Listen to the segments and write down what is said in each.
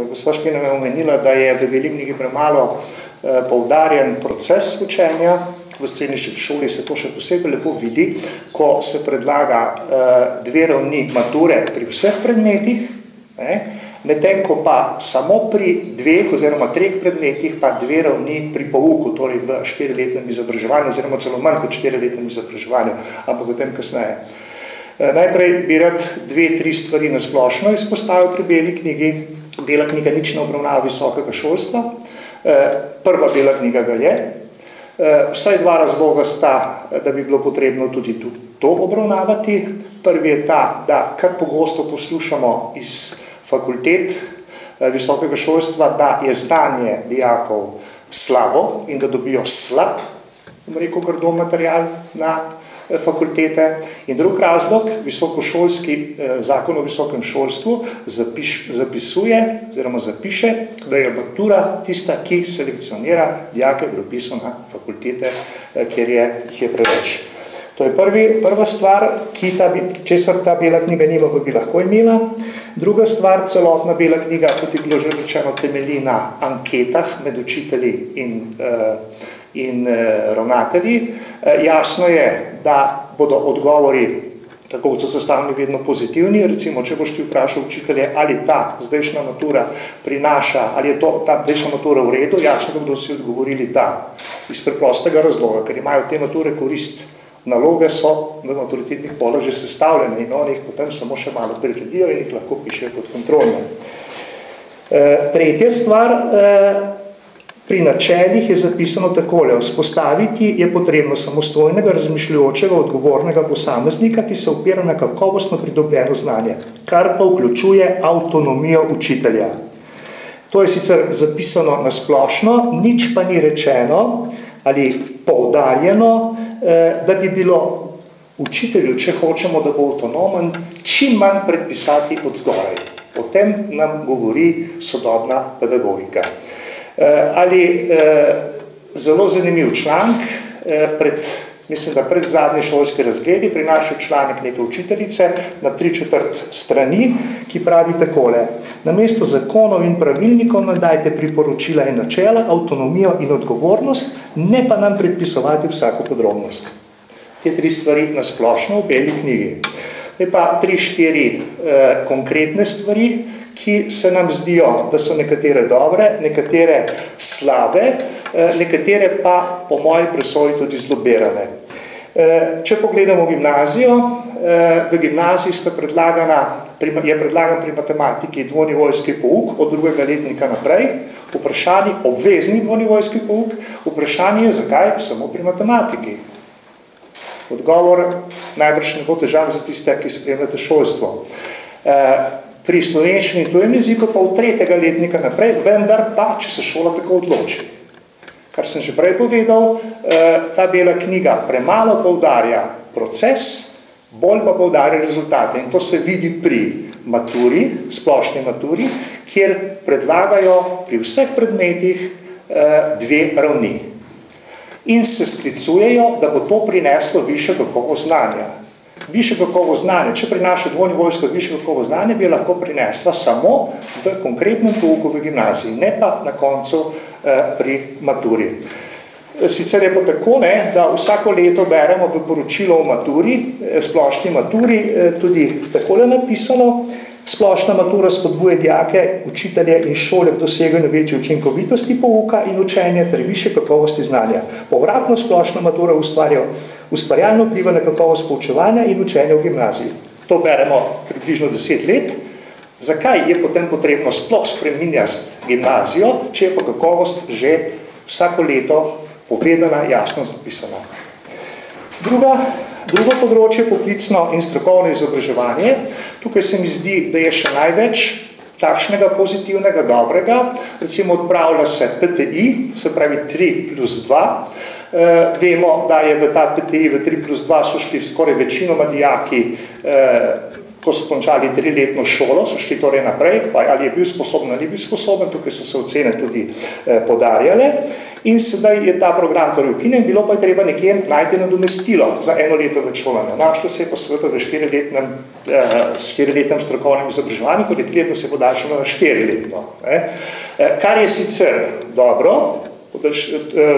gospa Škina je omenila, da je v beli knjigi premalo poudarjen proces učenja. V srednji šoli se to še posebej lepo vidi, ko se predlaga 2 ravni mature pri vseh predmetih, medtem ko pa samo pri 2 oziroma 3 predmetih pa 2 ravni pri pouku, torej v 4-letnem izobraževanju oziroma celo manj kot 4-letnem izobraževanju, ampak o tem kasneje. Najprej bi rad 2-3 stvari na splošno izpostavil pri beli knjigi. Bela knjiga nič ne obravnava visokega šolstva. Prva bela knjiga ga je. Vsaj 2 razloga sta, da bi bilo potrebno tudi to obravnavati. Prvi je ta, da kar pogosto poslušamo iz fakultet visokega šolstva, da je znanje dijakov slabo in da dobijo slab, rekel grdo, material na fakultete. In drug razlog, visokošolski zakon o visokem šolstvu zapisuje oziroma zapiše, da je matura tista, ki selekcionira dijake v vpisu na fakultete, kjer jih je preveč. To je prva stvar, česar ta bela knjiga nima, pa bi lahko imela. Druga stvar, celotna bela knjiga, kot je bilo že rečeno, temelji na anketah med učitelji in ravnatelji. Jasno je, da bodo odgovori, tako kot so sestavljeni, vedno pozitivni. Recimo, če boš ti vprašal učitelje, ali ta zdajšnja matura prinaša, ali je ta zdajšnja matura v redu, jasno, da bodo vsi odgovorili da. Iz preprostega razloga, ker imajo te mature korist. Naloge so v maturitetnih polah že sestavljene in oni jih potem samo še malo priredijo in jih lahko pišejo kot kontrolne. Tretja stvar, pri načelih je zapisano takole: vzpostaviti je potrebno samostojnega, razmišljujočega, odgovornega posameznika, ki se opira na kakovostno pridobljeno znanje, kar pa vključuje avtonomijo učitelja. To je sicer zapisano na splošno, nič pa ni rečeno ali poudarjeno, da bi bilo učitelju, če hočemo, da bo avtonomen, čim manj predpisati od zgoraj. O tem nam govori sodobna pedagogika. Zelo zanimiv članek, mislim, da pred zadnji šolski razgledi prinaša članek neke učiteljice na 3/4 strani, ki pravi takole: namesto zakonov in pravilnikov nam dajte priporočila in načela, avtonomijo in odgovornost, ne pa nam predpisovati vsako podrobnost. Te 3 stvari na splošno v beli knjigi. Zdaj pa 3-4 konkretne stvari, ki se nam zdijo, da so nekatere dobre, nekatere slabe, nekatere pa po moji presoji tudi zlobirane. Če pogledamo gimnazijo, v gimnaziji je predlagan pri matematiki dvonivojski pouk od 2. letnika naprej, obvezni dvonivojski pouk, vprašanje je, zakaj samo pri matematiki. Odgovor najbrž ne bo težak za tiste, ki spremljate šolstvo. Pri slovenščini in tujem jeziku pa od 3. letnika naprej, vendar pa, če se šola tako odloči. Kar sem že prej povedal, ta bela knjiga premalo poudarja proces, bolj pa poudarja rezultate. In to se vidi pri maturi, splošni maturi, kjer predlagajo pri vseh predmetih 2 ravni. In se sklicujejo, da bo to prineslo višje kakovost znanja. Višje kakovost znanja, če prinaša dvonivojsko višje kakovost znanja, bi lahko prinesla samo v konkretnem pouku v gimnaziji, ne pa na koncu pri maturi. Sicer je pa tako, da vsako leto beremo v poročilo o maturi, splošni maturi, tudi takole napisano: splošna matura spodbuja dijake, učitelje in šole k doseganju večje učinkovitosti pouka in učenja ter višje kakovosti znanja. Povratno splošna matura ustvarjalno vpliva na kakovost poučevanja in učenja v gimnaziji. To beremo približno 10 let. Zakaj je potem potrebno sploh spreminjati gimnazijo, če je pa kakovost že vsako leto povedana, jasno zapisana? Drugo področje, poklicno in strokovno izobraževanje. Tukaj se mi zdi, da je še največ takšnega pozitivnega, dobrega. Recimo odpravlja se PTI, se pravi 3+2. Vemo, da je v ta PTI v 3+2 so šli skoraj večinoma dijaki ko so končali 3-letno šolo, so šli torej naprej, pa ali je bil sposoben ali ni bil sposoben, tukaj so se ocene tudi podarjale. In sedaj je ta program torej ukinjen, bilo pa je treba nekje najti nadomestilo za 1 leto več šolanja. Našlo se je pa seveda v 4-letnem strokovnem izobraževanju, torej 3 leta se je podaljšalo na 4-letno. Kar je sicer dobro,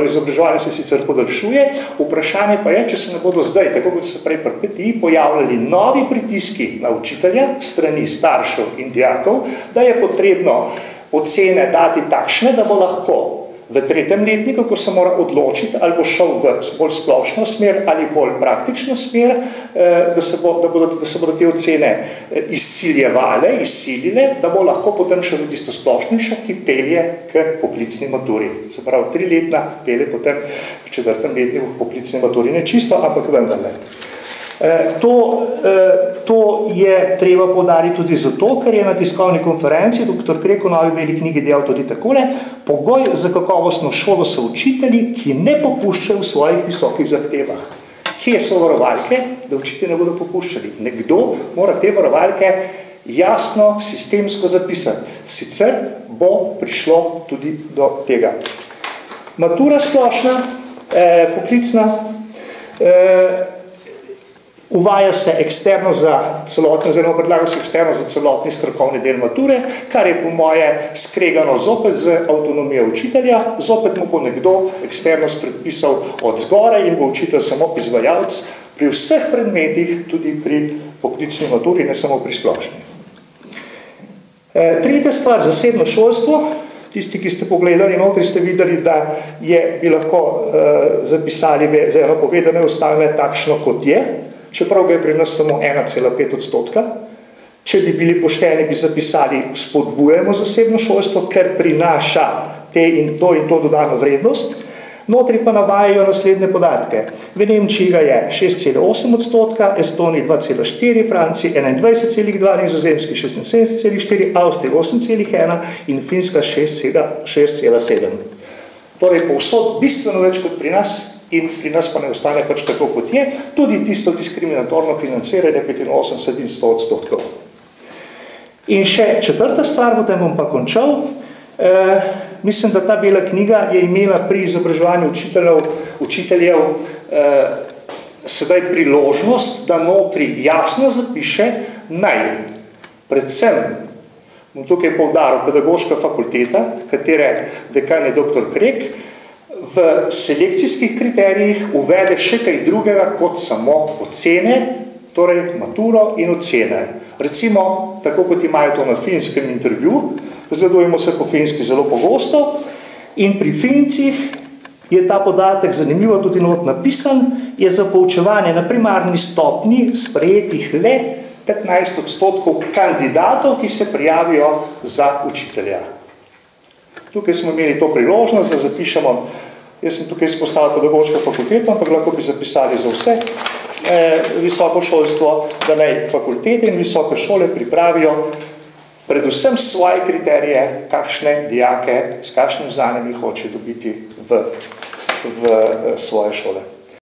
izobraževanje se sicer podaljšuje, vprašanje pa je, če se ne bodo zdaj, tako kot se prej pri PTI, pojavljali novi pritiski na učitelja, strani staršev in dijakov, da je potrebno ocene dati takšne, da bo lahko v 3. letniku, ko se mora odločiti, ali bo šel v bolj splošno smer ali bolj praktično smer, da se bodo te ocene izsilile, da bo lahko potem šel v tisto splošnejšo, ki pelje k poklicni maturi. Se pravi, 3-letna pelje potem v 4. letniku k poklicni maturi. Ne čisto, ampak vendarle. To je treba poudariti tudi zato, ker je na tiskovni konferenci dr. Krek v novi beli knjigi dejal tudi takole: pogoj za kakovostno šolo so učitelji, ki ne popuščajo v svojih visokih zahtevah. Kje so varovalke, da učitelji ne bodo popuščali? Nekdo mora te varovalke jasno, sistemsko zapisati. Sicer bo prišlo tudi do tega. Matura splošna, poklicna, uvaja se eksterno za celotno, oziroma predlaga se eksterno za celotni strokovni del mature, kar je po moje skregano zopet z avtonomijo učitelja, zopet mu bo nekdo eksterno predpisal od zgoraj in bo učitelj samo izvajalec pri vseh predmetih, tudi pri poklicni maturi, ne samo pri splošni. Tretja stvar, zasebno šolstvo. Tisti, ki ste pogledali notri, ste videli, da bi lahko zapisali oziroma povedane ostale takšno, kot je, čeprav ga je pri nas samo 1,5%. Če bi bili pošteni, bi zapisali: spodbujamo zasebno šolstvo, ker prinaša in to dodano vrednost. Notri pa navajajo naslednje podatke. V Nemčiji ga je 6,8%, Estoniji 2,4%, Franciji 21,2%, Nizozemski 76,4%, Avstriji 8,1% in Finska 6,7%. Torej povsod bistveno več kot pri nas, in pri nas pa ne ostane pač tako, kot je, tudi tisto diskriminatorno financiranje 85 in 100%. In še 4. stvar, potem bom pa končal. Mislim, da ta bela knjiga je imela pri izobraževanju učiteljev sedaj priložnost, da notri jasno zapiše predvsem, bom tukaj poudaril, pedagoška fakulteta, katere dekan je dr. Krek, v selekcijskih kriterijih uvede še kaj drugega kot samo ocene, torej maturo in ocene. Recimo, tako kot imajo to na finskem intervju, zgledujemo se po finski zelo pogosto, in pri Fincih je ta podatek zanimivo tudi not napisan, je za poučevanje na primarni stopni sprejetih le 15% kandidatov, ki se prijavijo za učitelja. Tukaj smo imeli to priložnost, da zapišemo, jaz sem tukaj izpostavil pedagoško fakulteto, ampak lahko bi zapisali za vse visoko šolstvo, da naj fakultete in visoke šole pripravijo predvsem svoje kriterije, kakšne dijake, s kakšnim znanjem jih hoče dobiti v svoje šole.